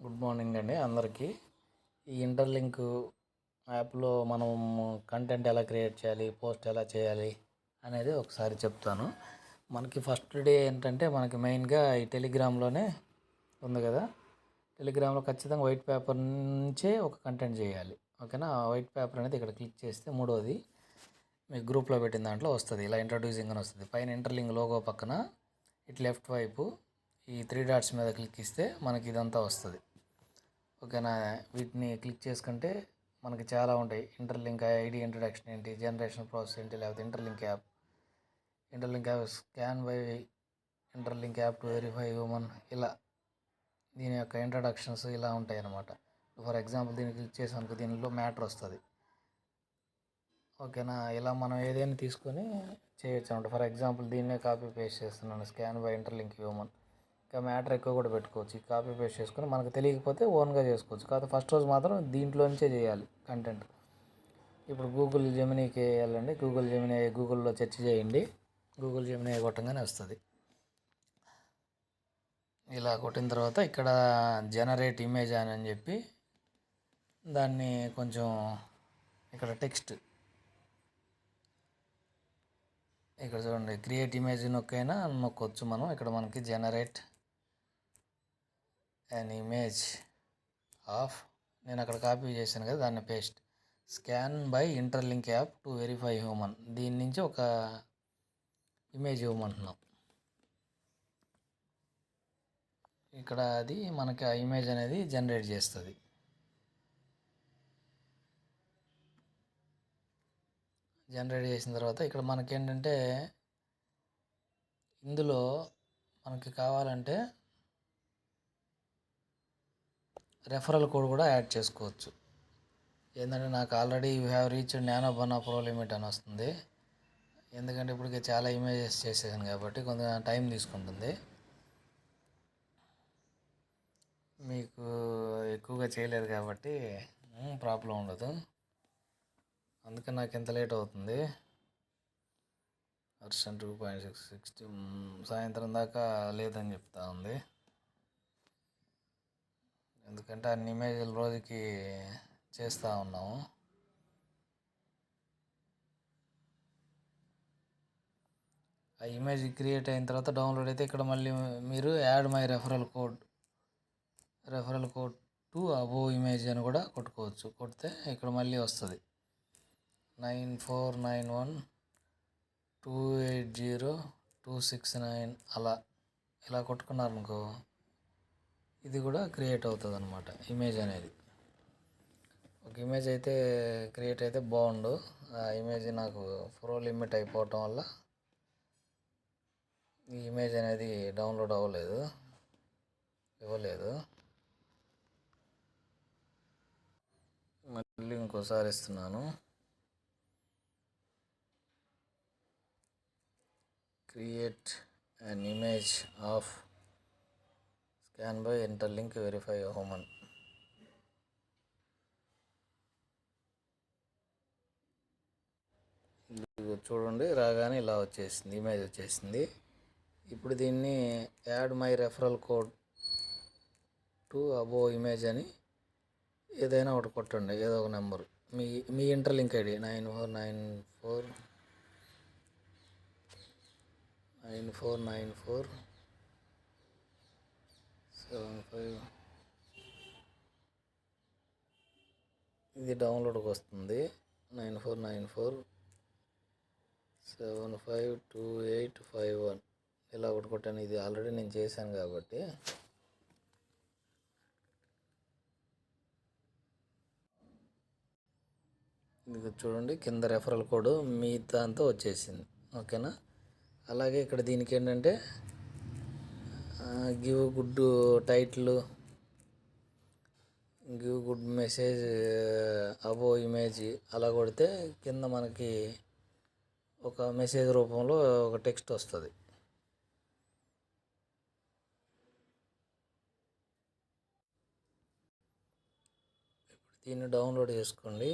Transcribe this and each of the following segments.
Good morning అండి అందరికీ. ఈ ఇంటర్లింక్ యాప్లో మనం కంటెంట్ ఎలా క్రియేట్ చేయాలి, పోస్ట్ ఎలా చేయాలి అనేది ఒకసారి చెప్తాను. మనకి ఫస్ట్ డే ఏంటంటే మనకి మెయిన్గా ఈ టెలిగ్రామ్లోనే ఉంది కదా. టెలిగ్రామ్లో ఖచ్చితంగా వైట్ పేపర్ నుంచే ఒక కంటెంట్ చేయాలి. ఓకేనా. వైట్ పేపర్ అనేది ఇక్కడ క్లిక్ చేస్తే మూడోది మీకు గ్రూప్లో పెట్టిన దాంట్లో వస్తుంది. ఇలా ఇంట్రడ్యూసింగ్ అని వస్తుంది. పైన ఇంటర్లింక్ లోగో పక్కన ఇటు లెఫ్ట్ వైపు ఈ 3 డాట్స్ మీద క్లిక్ ఇస్తే మనకి ఇదంతా వస్తుంది. ఓకేనా. వీటిని క్లిక్ చేసుకుంటే మనకి చాలా ఉంటాయి. ఇంటర్లింక్ ఐడి ఇంట్రడక్షన్ ఏంటి, జనరేషన్ ప్రాసెస్ ఏంటి, లేకపోతే interlink app scan by interlink app to verify human, ఇలా దీని యొక్క ఇంట్రడక్షన్స్ ఇలా ఉంటాయి అన్నమాట. ఫర్ ఎగ్జాంపుల్ దీన్ని క్లిక్ చేసానుకో దీనిలో మ్యాటర్ వస్తుంది. ఓకేనా. ఇలా మనం ఏదైనా తీసుకొని చేయొచ్చు అనమాట. ఫర్ ఎగ్జాంపుల్ దీన్నే కాపీ పేస్ట్ చేస్తున్నాను, స్కాన్ బై ఇంటర్లింక్ హ్యూమన్. ఇంకా మ్యాటర్ ఎక్కువ కూడా పెట్టుకోవచ్చు. ఈ కాపీ పేస్ట్ చేసుకొని మనకు తెలియకపోతే ఓన్గా చేసుకోవచ్చు. కాకపోతే ఫస్ట్ రోజు మాత్రం దీంట్లో నుంచే చేయాలి కంటెంట్. ఇప్పుడు గూగుల్ జెమినీకి వెళ్ళండి. గూగుల్లో సెర్చ్ చేయండి. గూగుల్ జెమినీ కొట్టంగానే వస్తుంది. ఇలా కొట్టిన తర్వాత ఇక్కడ జనరేట్ ఇమేజ్ అని చెప్పి దాన్ని కొంచెం ఇక్కడ టెక్స్ట్ ఇక్కడ చూడండి, క్రియేట్ ఇమేజ్ నొక్కొచ్చు మనం. ఇక్కడ మనకి జనరేట్ అన్ ఇమేజ్ ఆఫ్, నేను అక్కడ కాపీ చేశాను కదా దాన్ని paste, scan by interlink app to verify human, దీని నుంచి ఒక ఇమేజ్ ఇవ్వమంటున్నాం. ఇక్కడ అది మనకి ఆ ఇమేజ్ అనేది జనరేట్ చేస్తుంది. జనరేట్ చేసిన తర్వాత ఇక్కడ మనకేంటంటే ఇందులో మనకి కావాలంటే రెఫరల్ కోడ్ కూడా యాడ్ చేసుకోవచ్చు. ఏంటంటే నాకు already you have reach Nano Banana Pro limit అని వస్తుంది. ఎందుకంటే ఇప్పటికే చాలా ఇమేజెస్ చేసేసాను కాబట్టి కొంత టైం తీసుకుంటుంది. మీకు ఎక్కువగా చేయలేదు కాబట్టి ప్రాబ్లం ఉండదు. అందుకని నాకు ఎంత లేట్ అవుతుంది. వర్షన్ 2.660 సాయంత్రం దాకా లేదని చెప్తా ఉంది. ఎందుకంటే అన్ని ఇమేజ్లు రోజుకి చేస్తూ ఉన్నాము. ఆ ఇమేజ్ క్రియేట్ అయిన తర్వాత డౌన్లోడ్ అయితే ఇక్కడ మళ్ళీ మీరు add my referral code to above image అని కూడా కొట్టుకోవచ్చు. కొడితే ఇక్కడ మళ్ళీ వస్తుంది 9491280269 అలా ఇలా కొట్టుకున్నారనుకో ఇది కూడా క్రియేట్ అవుతుంది అన్నమాట ఇమేజ్ అనేది. ఒక ఇమేజ్ అయితే క్రియేట్ అయితే బాగుండు. ఆ ఇమేజ్ నాకు ప్రో లిమిట్ అయిపోవటం వల్ల ఈ ఇమేజ్ అనేది డౌన్లోడ్ ఇవ్వలేదు. మళ్ళీ ఇంకోసారి ఇస్తున్నాను. Create an image of scan by interlink verify human. చూడండి, రాగానే ఇలా వచ్చేసింది, ఇమేజ్ వచ్చేసింది. ఇప్పుడు దీన్ని add my referral code to above image అని ఏదైనా ఒకటి కొట్టండి, ఏదో ఒక నెంబరు. మీ ఇంటర్లింక్ ఐడి 949495. ఇది డౌన్లోడ్కి వస్తుంది. 9494752851 ఇలా ఒకటి కొట్టాను. ఇది ఆల్రెడీ నేను చేశాను కాబట్టి ఇది చూడండి, కింద రెఫరల్ కోడ్ మీ దాంతో వచ్చేసింది. ఓకేనా. అలాగే ఇక్కడ దీనికి ఏంటంటే give good title, give good message above image అలా కొడితే కింద మనకి ఒక మెసేజ్ రూపంలో ఒక టెక్స్ట్ వస్తుంది. ఇప్పుడు దీన్ని డౌన్లోడ్ చేసుకోండి.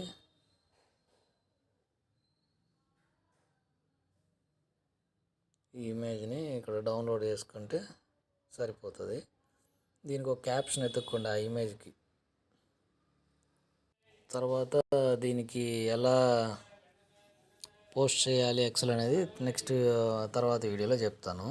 ఈ ఇమేజ్ని ఇక్కడ డౌన్లోడ్ చేసుకుంటే సరిపోతుంది. దీనికి ఒక క్యాప్షన్ ఎత్తుక్కోండి ఆ ఇమేజ్కి. తర్వాత దీనికి ఎలా పోస్ట్ చేయాలి ఎక్సెల్ అనేది నెక్స్ట్ తర్వాత వీడియోలో చెప్తాను.